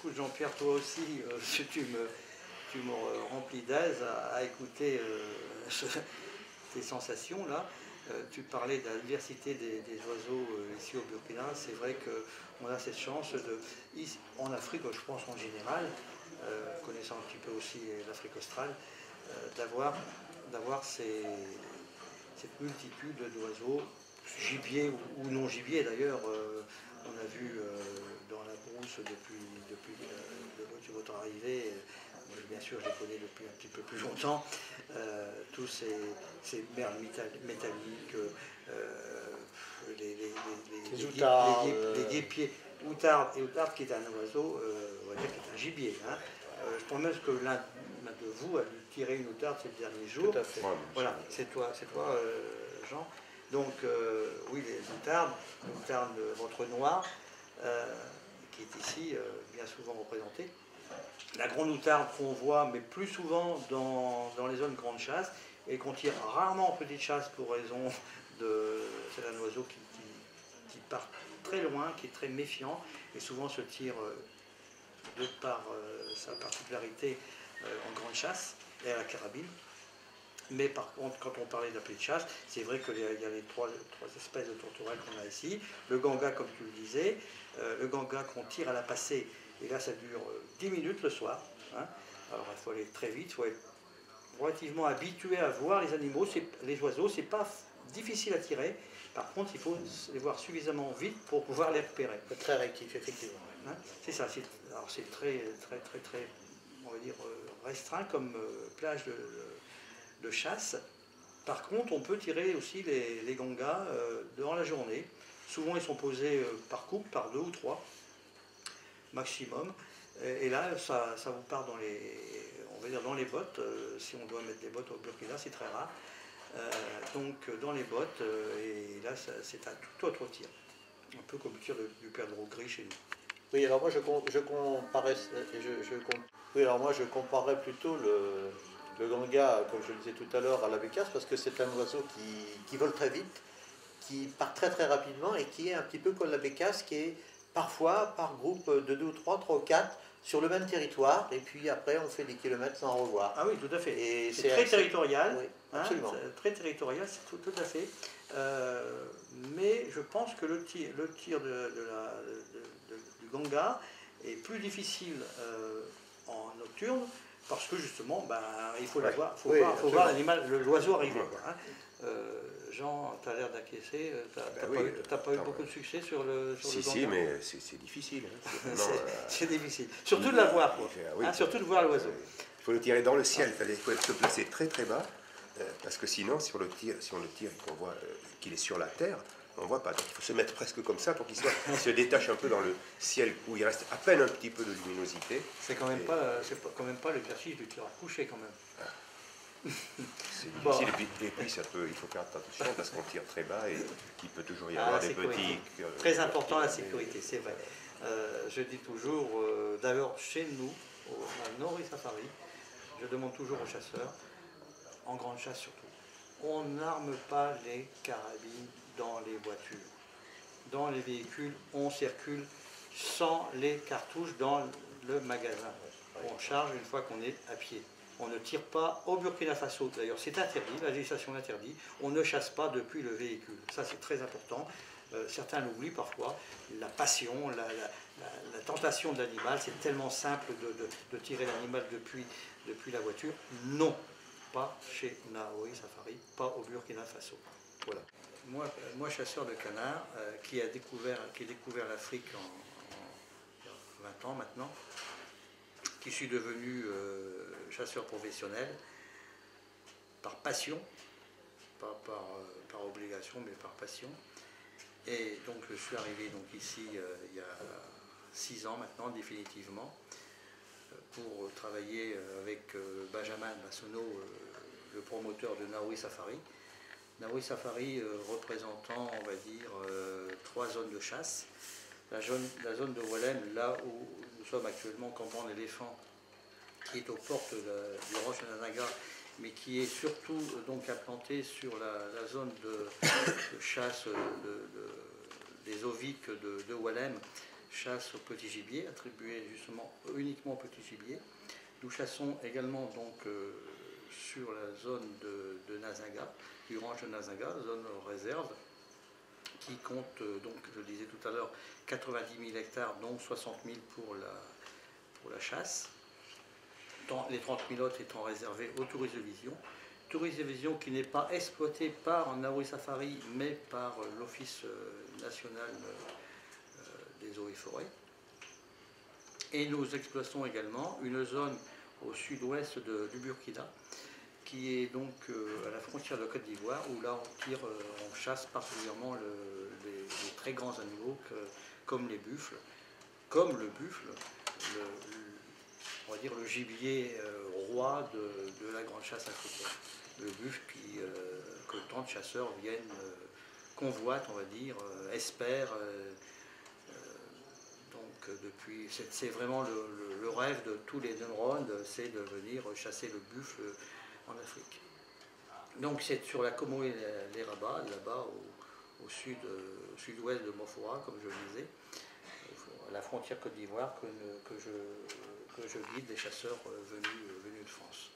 écoute Jean-Pierre, toi aussi, tu me remplis d'aise à écouter tes sensations là. Tu parlais de la diversité des oiseaux ici au Burkina. C'est vrai qu'on a cette chance en Afrique, je pense en général, connaissant un petit peu aussi l'Afrique australe, d'avoir cette multitude d'oiseaux, gibier ou non gibier d'ailleurs. On a vu dans la brousse depuis votre arrivée, bien sûr je les connais depuis un petit peu plus longtemps, tous ces merles métalliques, les guépiers, outardes qui est un oiseau, on va dire qui est un gibier. Hein. Je pense même que l'un de vous a dû tirer une outarde ces derniers jours. Tout à fait. Voilà, c'est toi Jean. Donc oui, les outardes ventre noir, qui est ici bien souvent représentée. La grande outarde qu'on voit, mais plus souvent dans les zones grande chasse, et qu'on tire rarement en petite chasse pour raison de... C'est un oiseau qui part très loin, qui est très méfiant, et souvent se tire de par sa particularité en grande chasse et à la carabine. Mais par contre, quand on parlait d'appelé de chasse, c'est vrai qu'il y a les trois espèces de tourterelles qu'on a ici. Le ganga, comme tu le disais, le ganga qu'on tire à la passée, et là ça dure 10 minutes le soir. Hein. Alors il faut aller très vite, il faut être relativement habitué à voir les animaux, les oiseaux, c'est pas difficile à tirer. Par contre, il faut les voir suffisamment vite pour pouvoir les repérer. Très réactif, effectivement. Hein. C'est ça. Alors c'est très, on va dire, restreint comme plage de chasse. Par contre, on peut tirer aussi les gangas dans la journée. Souvent, ils sont posés par couple, par 2 ou 3 maximum. Et là, ça vous part dans les bottes. Si on doit mettre des bottes au Burkina, c'est très rare. Donc dans les bottes, et là, c'est un tout autre tir. Un peu comme le tir du perdreau gris chez nous. Oui, alors moi je comparais plutôt le ganga, comme je le disais tout à l'heure, à la bécasse, parce que c'est un oiseau qui vole très vite, qui part très très rapidement et qui est un petit peu comme la bécasse, qui est parfois par groupe de 2 ou 3 ou 4 sur le même territoire, et puis après on fait des kilomètres sans en revoir. Ah oui, tout à fait. Et c'est très territorial. Oui, absolument. Hein, très territorial, c'est tout à fait. Mais je pense que le tir du ganga est plus difficile en nocturne, parce que justement, il faut voir l'animal, l'oiseau arriver. Hein. Jean, tu as l'air d'acquiescer, tu n'as pas eu beaucoup de succès sur le ganga. Si, mais c'est difficile. Hein. C'est difficile. Surtout de la voir, quoi. Oui. Hein, surtout de voir l'oiseau. Il faut le tirer dans le ciel, il faut se placer très très bas, parce que sinon, si on le tire et qu'on voit qu'il est sur la terre, on ne voit pas. Donc il faut se mettre presque comme ça pour qu'il se détache un peu dans le ciel où il reste à peine un petit peu de luminosité. C'est quand même pas l'exercice du tireur couché quand même. Ah. C'est difficile, et puis il faut faire attention parce qu'on tire très bas et qu'il peut toujours y avoir des petits... Très important la sécurité, c'est vrai. Je dis toujours, d'ailleurs chez nous, à Nauri Safari, je demande toujours aux chasseurs, en grande chasse surtout, on n'arme pas les carabines dans les voitures. Dans les véhicules, on circule sans les cartouches dans le magasin. On charge une fois qu'on est à pied. On ne tire pas au Burkina Faso, d'ailleurs c'est interdit, la législation l'interdit, on ne chasse pas depuis le véhicule. Ça c'est très important, certains l'oublient parfois, la passion, la tentation de l'animal, c'est tellement simple de tirer l'animal depuis la voiture. Non, pas chez Nauri Safari, pas au Burkina Faso. Voilà. Moi chasseur de canards, qui ai découvert l'Afrique il y a 20 ans maintenant, qui suis devenu chasseur professionnel par passion, pas par obligation, mais par passion. Et donc je suis arrivé ici il y a 6 ans maintenant, définitivement, pour travailler avec Benjamin Massonneau, le promoteur de Nauri Safari. Nauri Safari représentant, on va dire, 3 zones de chasse. La zone de Walem, là où nous sommes actuellement, campement d'éléphant, qui est aux portes du Roche Nanaga, mais qui est surtout donc implanté sur la zone de chasse des oviques de Walem, chasse au petit gibier, attribuée justement uniquement au petit gibier. Nous chassons également donc sur la zone de Nazinga, du ranch de Nazinga, zone réserve, qui compte donc, je le disais tout à l'heure, 90 000 hectares, dont 60 000 pour la chasse, les 30 000 autres étant réservés au tourisme de vision. Tourisme de vision qui n'est pas exploité par Nauru Safari, mais par l'Office national des eaux et forêts. Et nous exploitons également une zone au sud-ouest du Burkina, qui est donc à la frontière de la Côte d'Ivoire, où là on chasse particulièrement les très grands animaux comme les buffles, comme le buffle, on va dire le gibier roi de la grande chasse africaine. Le buffle que tant de chasseurs viennent, convoitent, on va dire, espèrent. Donc c'est vraiment le rêve de tous les neurones, c'est de venir chasser le buffle en Afrique. Donc c'est sur la Komoé-les-Rabas, là-bas au sud-ouest de Mofora, comme je le disais, à la frontière Côte d'Ivoire, que je guide des chasseurs venus de France.